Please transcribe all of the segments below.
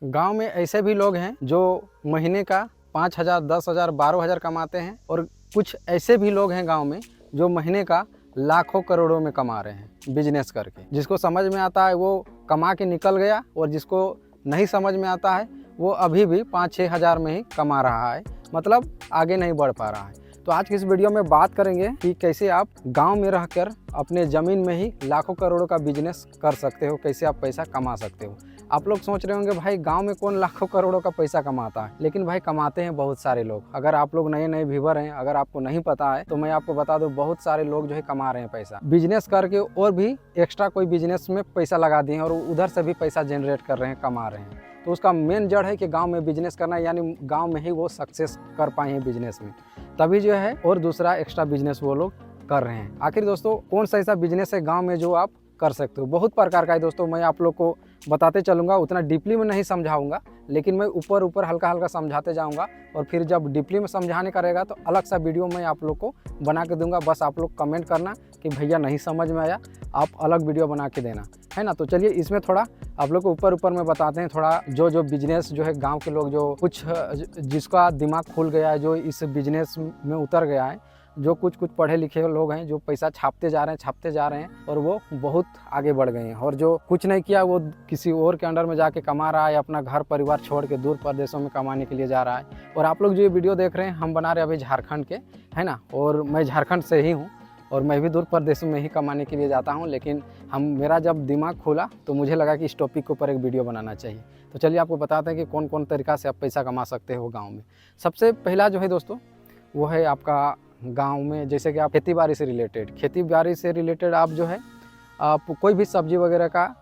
गांव में ऐसे भी लोग हैं जो महीने का 5,000, 10,000, 12,000 कमाते हैं और कुछ ऐसे भी लोग हैं गांव में जो महीने का लाखों करोड़ों में कमा रहे हैं बिजनेस करके। जिसको समझ में आता है वो कमा के निकल गया और जिसको नहीं समझ में आता है वो अभी भी 5-6 हज़ार में ही कमा रहा है, मतलब आगे नहीं बढ़ पा रहा है। तो आज की इस वीडियो में बात करेंगे कि कैसे आप गांव में रहकर अपने ज़मीन में ही लाखों करोड़ों का बिजनेस कर सकते हो, कैसे आप पैसा कमा सकते हो। आप लोग सोच रहे होंगे भाई गांव में कौन लाखों करोड़ों का पैसा कमाता है, लेकिन भाई कमाते हैं बहुत सारे लोग। अगर आप लोग नए नए व्यूवर हैं, अगर आपको नहीं पता है तो मैं आपको बता दूं, बहुत सारे लोग जो है कमा रहे हैं पैसा बिजनेस करके, और भी एक्स्ट्रा कोई बिजनेस में पैसा लगा दिए हैं और उधर से भी पैसा जनरेट कर रहे हैं, कमा रहे हैं। तो उसका मेन जड़ है कि गांव में बिजनेस करना, यानी गांव में ही वो सक्सेस कर पाए हैं बिजनेस में, तभी जो है और दूसरा एक्स्ट्रा बिजनेस वो लोग कर रहे हैं। आखिर दोस्तों कौन सा ऐसा बिजनेस है गांव में जो आप कर सकते हो? बहुत प्रकार का है दोस्तों, मैं आप लोग को बताते चलूँगा, उतना डीपली में नहीं समझाऊंगा, लेकिन मैं ऊपर ऊपर हल्का हल्का समझाते जाऊंगा। और फिर जब डीपली में समझाने का रहेगा तो अलग सा वीडियो मैं आप लोग को बना के दूंगा। बस आप लोग कमेंट करना कि भैया नहीं समझ में आया, आप अलग वीडियो बना के देना, है ना। तो चलिए इसमें थोड़ा आप लोग को ऊपर ऊपर में बताते हैं, थोड़ा जो बिजनेस जो है गांव के लोग, जो कुछ जिसका दिमाग खुल गया है, जो इस बिजनेस में उतर गया है, जो कुछ पढ़े लिखे लोग हैं, जो पैसा छापते जा रहे हैं और वो बहुत आगे बढ़ गए हैं। और जो कुछ नहीं किया वो किसी और के अंडर में जाके कमा रहा है, अपना घर परिवार छोड़ के दूर प्रदेशों में कमाने के लिए जा रहा है। और आप लोग जो ये वीडियो देख रहे हैं, हम बना रहे हैं अभी झारखंड के, है ना, और मैं झारखंड से ही हूँ और मैं भी दूर प्रदेशों में ही कमाने के लिए जाता हूँ। लेकिन मेरा जब दिमाग खुला तो मुझे लगा कि इस टॉपिक के ऊपर एक वीडियो बनाना चाहिए। तो चलिए आपको बताते हैं कि कौन कौन तरीका से आप पैसा कमा सकते हो गाँव में। सबसे पहला जो है दोस्तों वो है आपका गांव में, जैसे कि आप खेती बाड़ी से रिलेटेड आप जो है आप कोई भी सब्जी वगैरह का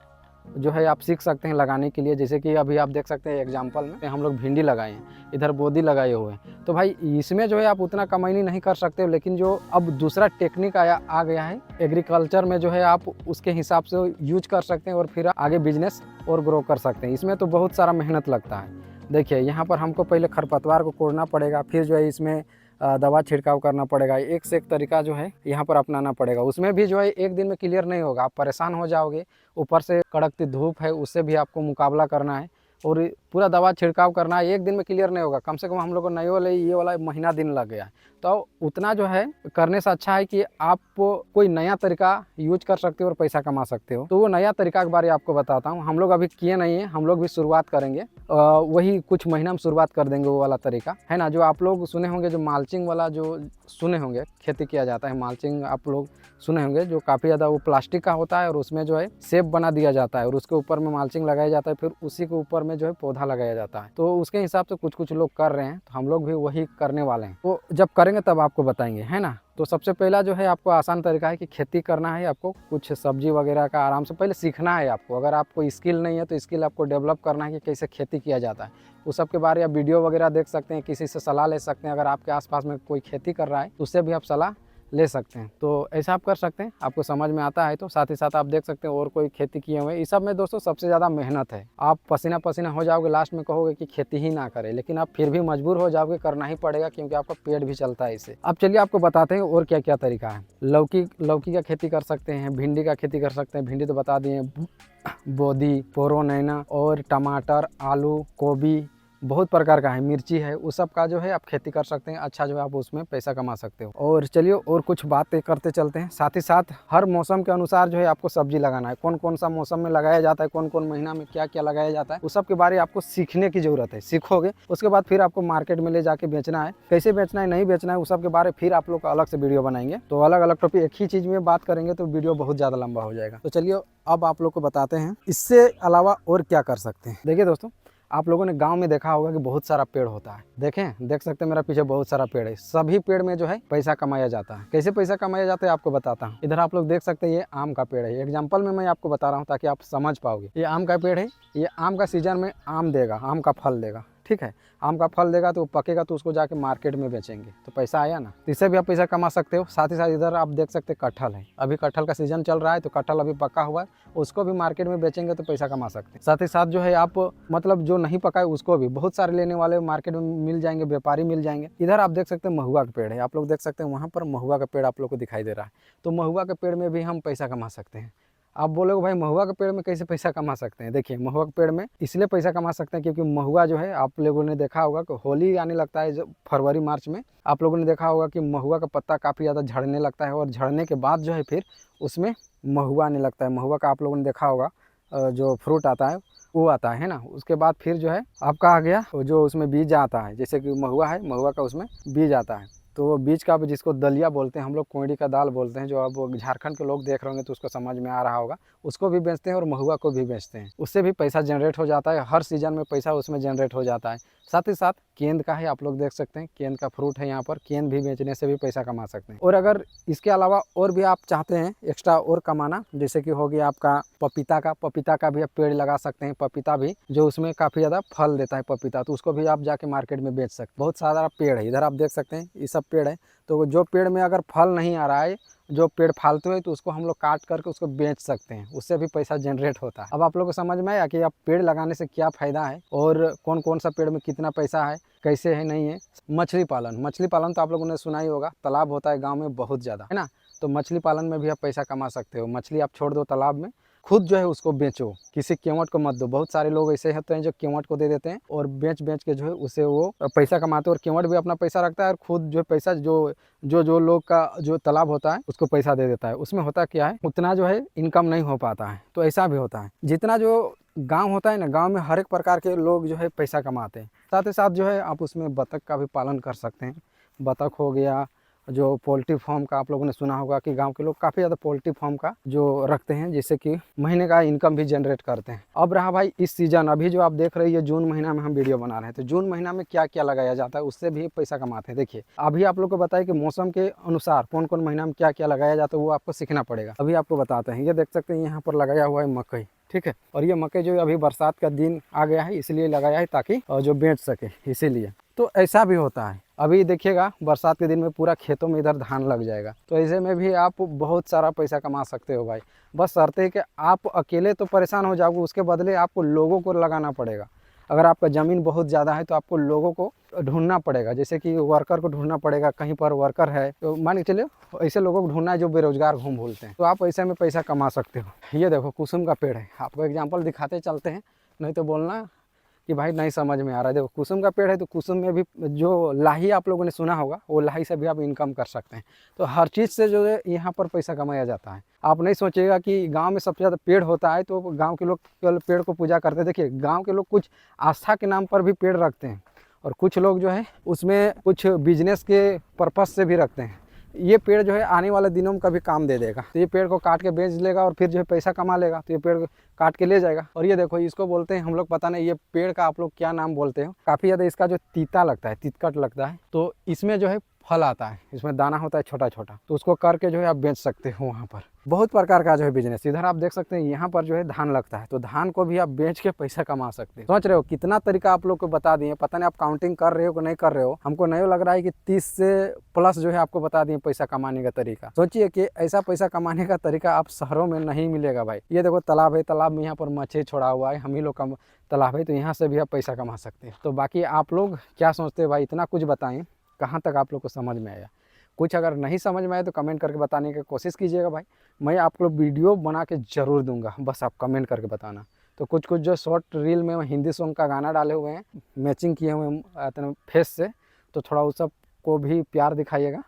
जो है आप सीख सकते हैं लगाने के लिए। जैसे कि अभी आप देख सकते हैं एग्जांपल में हम लोग भिंडी लगाए हैं, इधर बोदी लगाए हुए हैं। तो भाई इसमें जो है आप उतना कमाई नहीं कर सकते हो, लेकिन जो अब दूसरा टेक्निक आ गया है एग्रीकल्चर में, जो है आप उसके हिसाब से यूज कर सकते हैं और फिर आगे बिजनेस और ग्रो कर सकते हैं। इसमें तो बहुत सारा मेहनत लगता है। देखिए यहाँ पर हमको पहले खरपतवार को कोड़ना पड़ेगा, फिर जो है इसमें दवा छिड़काव करना पड़ेगा, एक से एक तरीका जो है यहाँ पर अपनाना पड़ेगा। उसमें भी जो है एक दिन में क्लियर नहीं होगा, आप परेशान हो जाओगे। ऊपर से कड़कती धूप है, उससे भी आपको मुकाबला करना है और पूरा दवा छिड़काव करना है। एक दिन में क्लियर नहीं होगा, कम से कम हम लोग को नहीं वाले ये वाला महीना दिन लग गया। तो उतना जो है करने से अच्छा है कि आप कोई नया तरीका यूज कर सकते हो और पैसा कमा सकते हो। तो वो नया तरीका के बारे में आपको बताता हूँ। हम लोग अभी किए नहीं है, हम लोग भी शुरुआत करेंगे, वही कुछ महीना में शुरुआत कर देंगे वो वाला तरीका, है ना। जो आप लोग सुने होंगे, जो माल्चिंग वाला जो सुने होंगे खेती किया जाता है, माल्चिंग आप लोग सुने होंगे, जो काफ़ी ज़्यादा वो प्लास्टिक का होता है और उसमें जो है शेप बना दिया जाता है और उसके ऊपर में माल्चिंग लगाया जाता है, फिर उसी के ऊपर में जो है पौधा लगाया जाता है। तो उसके हिसाब से कुछ लोग कर रहे हैं, तो हम लोग भी वही करने वाले हैं। तो जब करेंगे तब आपको बताएंगे, है ना। तो सबसे पहला जो है आपको आसान तरीका है कि खेती करना है। आपको कुछ सब्जी वगैरह का आराम से पहले सीखना है आपको। अगर आपको स्किल नहीं है तो स्किल आपको डेवलप करना है कि कैसे खेती किया जाता है। उस सब के बारे में वीडियो वगैरह देख सकते हैं, किसी से सलाह ले सकते हैं। अगर आपके आसपास में कोई खेती कर रहा है तो उससे भी आप सलाह ले सकते हैं। तो ऐसा आप कर सकते हैं, आपको समझ में आता है तो। साथ ही साथ आप देख सकते हैं और कोई खेती किए हुए हैं। इस सब में दोस्तों सबसे ज़्यादा मेहनत है। आप पसीना पसीना हो जाओगे, लास्ट में कहोगे कि खेती ही ना करें, लेकिन आप फिर भी मजबूर हो जाओगे, करना ही पड़ेगा क्योंकि आपका पेट भी चलता है इससे। अब चलिए आपको बताते हैं और क्या क्या तरीका है। लौकी का खेती कर सकते हैं, भिंडी का खेती कर सकते हैं, भिंडी तो बता दिए, बोदी, पोरोनैना और टमाटर, आलू, गोभी, बहुत प्रकार का है, मिर्ची है, उस सब का जो है आप खेती कर सकते हैं। अच्छा जो है आप उसमें पैसा कमा सकते हो। और चलिए और कुछ बातें करते चलते हैं। साथ ही साथ हर मौसम के अनुसार जो है आपको सब्जी लगाना है। कौन कौन सा मौसम में लगाया जाता है, कौन कौन महीना में क्या क्या लगाया जाता है, उस सब के बारे में आपको सीखने की जरूरत है। सीखोगे उसके बाद फिर आपको मार्केट में ले जाके बेचना है, कैसे बेचना है, नहीं बेचना है, उस सब के बारे में फिर आप लोग अलग से वीडियो बनाएंगे। तो अलग अलग टॉपिक एक ही चीज़ में बात करेंगे तो वीडियो बहुत ज़्यादा लंबा हो जाएगा। तो चलिए अब आप लोग को बताते हैं इससे अलावा और क्या कर सकते हैं। देखिए दोस्तों, आप लोगों ने गांव में देखा होगा कि बहुत सारा पेड़ होता है। देख सकते हैं मेरा पीछे बहुत सारा पेड़ है। सभी पेड़ में जो है पैसा कमाया जाता है। कैसे पैसा कमाया जाता है आपको बताता हूँ। इधर आप लोग देख सकते हैं, ये आम का पेड़ है। एग्जांपल में मैं आपको बता रहा हूँ ताकि आप समझ पाओगे। ये आम का पेड़ है, ये आम का सीजन में आम देगा, आम का फल देगा, ठीक है। आम का फल देगा तो वो पकेगा तो उसको जाके मार्केट में बेचेंगे तो पैसा आया ना, तो इससे भी आप पैसा कमा सकते हो। साथ ही साथ इधर आप देख सकते हैं कटहल है, अभी कटहल का सीजन चल रहा है तो कटहल अभी पका हुआ है, उसको भी मार्केट में बेचेंगे तो पैसा कमा सकते हैं। साथ ही साथ जो है आप मतलब जो नहीं पका है उसको भी बहुत सारे लेने वाले मार्केट में मिल जाएंगे, व्यापारी मिल जाएंगे। इधर आप देख सकते हैं महुआ का पेड़ है, आप लोग देख सकते हैं वहाँ पर महुआ का पेड़ आप लोग को दिखाई दे रहा है। तो महुआ के पेड़ में भी हम पैसा कमा सकते हैं। आप बोलोगे भाई महुआ के पेड़ में कैसे पैसा कमा सकते हैं। देखिए महुआ के पेड़ में इसलिए पैसा कमा सकते हैं क्योंकि महुआ जो है, आप लोगों ने देखा होगा कि होली आने लगता है जो फरवरी मार्च में, आप लोगों ने देखा होगा कि महुआ का पत्ता काफ़ी ज़्यादा झड़ने लगता है और झड़ने के बाद जो है फिर उसमें महुआ आने लगता है। महुआ का आप लोगों ने देखा होगा जो फ्रूट आता है वो आता है ना। उसके बाद फिर जो है आपका आ गया जो उसमें बीज आता है, जैसे कि महुआ है, महुआ का उसमें बीज आता है, तो वो बीज का जिसको दलिया बोलते हैं हम लोग, कोंडी का दाल बोलते हैं, जो अब झारखंड के लोग देख रहे होंगे तो उसको समझ में आ रहा होगा, उसको भी बेचते हैं और महुआ को भी बेचते हैं। उससे भी पैसा जनरेट हो जाता है, हर सीजन में पैसा उसमें जनरेट हो जाता है। साथ ही साथ केंद का है, आप लोग देख सकते हैं केंद का फ्रूट है यहाँ पर, केंद भी बेचने से भी पैसा कमा सकते हैं। और अगर इसके अलावा और भी आप चाहते हैं एक्स्ट्रा और कमाना, जैसे कि हो गया आपका पपीता का भी आप पेड़ लगा सकते हैं। पपीता भी जो उसमें काफ़ी ज़्यादा फल देता है पपीता, तो उसको भी आप जाके मार्केट में बेच सकते हैं। बहुत सारा पेड़ है, इधर आप देख सकते हैं ये सब पेड़ है। तो जो पेड़ में अगर फल नहीं आ रहा है, जो पेड़ फालतू है, तो उसको हम लोग काट करके उसको बेच सकते हैं, उससे भी पैसा जनरेट होता है। अब आप लोग को समझ में आया कि आप पेड़ लगाने से क्या फ़ायदा है और कौन कौन सा पेड़ में कितना पैसा है, कैसे है नहीं है। मछली पालन तो आप लोगों ने सुना ही होगा, तालाब होता है गाँव में बहुत ज़्यादा, है ना। तो मछली पालन में भी आप पैसा कमा सकते हो। मछली आप छोड़ दो तालाब में, खुद जो है उसको बेचो, किसी केवट को मत दो। बहुत सारे लोग ऐसे होते हैं जो केवट को दे देते हैं और बेच के जो है उसे वो पैसा कमाते हैं, और केवट भी अपना पैसा रखता है और खुद जो पैसा जो लोग का जो तालाब होता है उसको पैसा दे देता है। उसमें होता क्या है, उतना जो है इनकम नहीं हो पाता है। तो ऐसा भी होता है, जितना जो गांव होता है ना, गांव में हर एक प्रकार के लोग जो है पैसा कमाते हैं। साथ ही साथ जो है आप उसमें बतख का भी पालन कर सकते हैं। बतख हो गया, जो पोल्ट्री फार्म का आप लोगों ने सुना होगा कि गांव के लोग काफ़ी ज़्यादा पोल्ट्री फार्म का जो रखते हैं, जिससे कि महीने का इनकम भी जनरेट करते हैं। अब रहा भाई इस सीज़न, अभी जो आप देख रही है जून महीना में हम वीडियो बना रहे हैं, तो जून महीना में क्या क्या लगाया जाता है उससे भी पैसा कमाते हैं। देखिए अभी आप लोग को बताया कि मौसम के अनुसार कौन कौन महीना में क्या क्या लगाया जाता है, वो आपको सीखना पड़ेगा। अभी आपको बताते हैं, ये देख सकते हैं यहाँ पर लगाया हुआ है मकई, ठीक है। और ये मकई जो अभी बरसात का दिन आ गया है इसलिए लगाया है ताकि जो बेच सके, इसीलिए। तो ऐसा भी होता है, अभी देखिएगा बरसात के दिन में पूरा खेतों में इधर धान लग जाएगा, तो ऐसे में भी आप बहुत सारा पैसा कमा सकते हो भाई। बस शर्त है कि आप अकेले तो परेशान हो जाओगे, उसके बदले आपको लोगों को लगाना पड़ेगा। अगर आपका ज़मीन बहुत ज़्यादा है तो आपको लोगों को ढूंढना पड़ेगा, जैसे कि वर्कर को ढूंढना पड़ेगा। कहीं पर वर्कर है तो मान के चलिए ऐसे लोगों को ढूंढना है जो बेरोजगार घूम भूलते हैं, तो आप ऐसे में पैसा कमा सकते हो। ये देखो कुसुम का पेड़ है, आपको एग्जाम्पल दिखाते चलते हैं, नहीं तो बोलना कि भाई नहीं समझ में आ रहा है। देखो कुसुम का पेड़ है, तो कुसुम में भी जो लाही आप लोगों ने सुना होगा, वो लाही से भी आप इनकम कर सकते हैं। तो हर चीज़ से जो है यहाँ पर पैसा कमाया जाता है। आप नहीं सोचिएगा कि गांव में सबसे ज़्यादा पेड़ होता है तो गांव के लोग केवल पेड़ को पूजा करते हैं। देखिए गांव के लोग कुछ आस्था के नाम पर भी पेड़ रखते हैं, और कुछ लोग जो है उसमें कुछ बिजनेस के पर्पज़ से भी रखते हैं। ये पेड़ जो है आने वाले दिनों में कभी काम दे देगा, तो ये पेड़ को काट के बेच लेगा और फिर जो है पैसा कमा लेगा, तो ये पेड़ काट के ले जाएगा। और ये देखो इसको बोलते हैं हम लोग, पता नहीं ये पेड़ का आप लोग क्या नाम बोलते हो, काफ़ी ज़्यादा इसका जो तीता लगता है, तितकट लगता है, तो इसमें जो है फल आता है, इसमें दाना होता है छोटा छोटा, तो उसको करके जो है आप बेच सकते हो। वहाँ पर बहुत प्रकार का जो है बिजनेस, इधर आप देख सकते हैं यहाँ पर जो है धान लगता है, तो धान को भी आप बेच के पैसा कमा सकते हैं। सोच रहे हो कितना तरीका आप लोग को बता दिए, पता नहीं आप काउंटिंग कर रहे हो कि नहीं कर रहे हो। हमको नहीं लग रहा है कि 30 से प्लस जो है आपको बता दिए पैसा कमाने का तरीका। सोचिए कि ऐसा पैसा कमाने का तरीका आप शहरों में नहीं मिलेगा भाई। ये देखो तालाब है, तालाब में यहाँ पर मछली छोड़ा हुआ है, हम ही लोग का तालाब है, तो यहाँ से भी आप पैसा कमा सकते हैं। तो बाकी आप लोग क्या सोचते हैं भाई, इतना कुछ बताएं, कहाँ तक आप लोग को समझ में आया। कुछ अगर नहीं समझ में आए तो कमेंट करके बताने की कोशिश कीजिएगा भाई, मैं आप लोग वीडियो बना के ज़रूर दूंगा, बस आप कमेंट करके बताना। तो कुछ कुछ जो शॉर्ट रील में हिंदी सॉन्ग का गाना डाले हुए हैं, मैचिंग किए हुए हैं फेस से, तो थोड़ा उस सब को भी प्यार दिखाइएगा।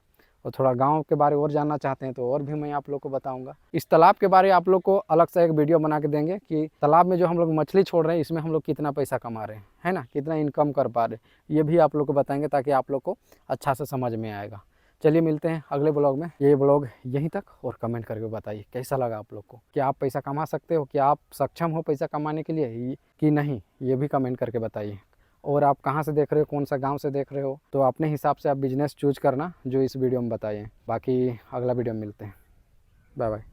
और थोड़ा गांव के बारे और जानना चाहते हैं तो और भी मैं आप लोग को बताऊंगा। इस तालाब के बारे आप लोग को अलग से एक वीडियो बना के देंगे कि तालाब में जो हम लोग मछली छोड़ रहे हैं इसमें हम लोग कितना पैसा कमा रहे हैं, है ना, कितना इनकम कर पा रहे हैं, ये भी आप लोग को बताएंगे ताकि आप लोग को अच्छा से समझ में आएगा। चलिए मिलते हैं अगले ब्लॉग में। ये ब्लॉग यहीं तक, और कमेंट करके बताइए कैसा लगा आप लोग को, क्या आप पैसा कमा सकते हो, क्या आप सक्षम हो पैसा कमाने के लिए कि नहीं, ये भी कमेंट करके बताइए। और आप कहाँ से देख रहे हो, कौन सा गांव से देख रहे हो, तो अपने हिसाब से आप बिजनेस चूज करना जो इस वीडियो में बताइए। बाकी अगला वीडियो में मिलते हैं, बाय बाय।